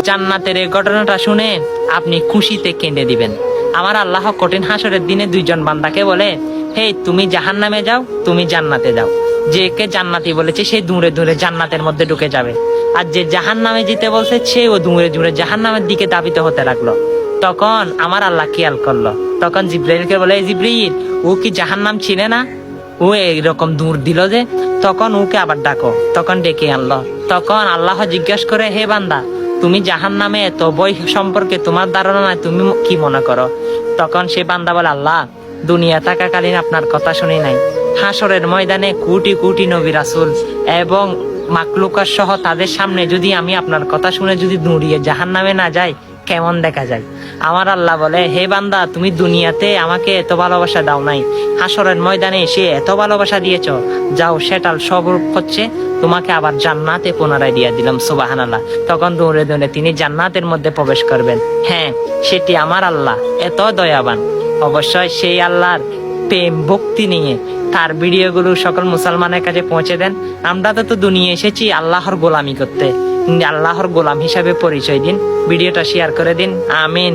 জান্নাতের এই ঘটনাটা শুনে আপনি খুশিতে কেঁদে দিবেন। আমার আল্লাহ কঠিন হাসরের দিনে দুইজন বান্দাকে বলে, হে তুমি জাহান্নামে যাও, তুমি জান্নাতে যাও। যে কে জান্নাতি বলেছে সে দূরে দূরে জান্নাতের মধ্যে ঢুকে যাবে, আর যে জাহান্নামে যেতে বলছে সেও দূরে দূরে জাহান্নামের দিকে ধাবিত হতে লাগলো। তখন আমার আল্লাহ খেয়াল করলো, তখন জিব্রাইলকে বলে, জিব্রাইল ও কি জাহান্নাম ছিলে না, ও এইরকম দূর দিল যে, তখন ওকে আবার ডাকো। তখন ডেকে আনলো। তখন আল্লাহ জিজ্ঞাসা করে, হে বান্দা, তুমি জাহান্নামে এত বই সম্পর্কে তোমার ধারণা নাই, তুমি কি মনে করো? তখন সে বান্দা বলে, আল্লাহ দুনিয়া থাকাকালীন আপনার কথা শুনি নাই, হাসরের ময়দানে কোটি কোটি নবী রাসূল এবং মাকলুকার সহ তাদের সামনে যদি আমি আপনার কথা শুনে যদি দৌড়িয়ে জাহান্নামে না যাই, কেমন দেখা যায়? আমার আল্লাহ বলে, হে বান্দা, তুমি দুনিয়াতে আমাকে এত ভালোবাসা দাও নাই, হাসরের ময়দানে এসে এত ভালোবাসা দিয়েছ, যাও সেটার স্বরূপ হচ্ছে তোমাকে আবার জান্নাতে পুনরায় দিয়ে দিলাম। সুবহানাল্লাহ। তখন দৌড়ে দৌড়ে তিনি জান্নাতের মধ্যে প্রবেশ করবেন। হ্যাঁ, সেটি আমার আল্লাহ এত দয়াবান। অবশ্যই সেই আল্লাহর প্রেম ভক্তি নিয়ে তার ভিডিওগুলো সকল মুসলমানের কাছে পৌঁছে দেন। আমরা তো দুনিয়া এসেছি আল্লাহর গোলামি করতে, আল্লাহর গোলাম হিসাবে পরিচয় দিন। ভিডিওটা শেয়ার করে দিন। আমিন।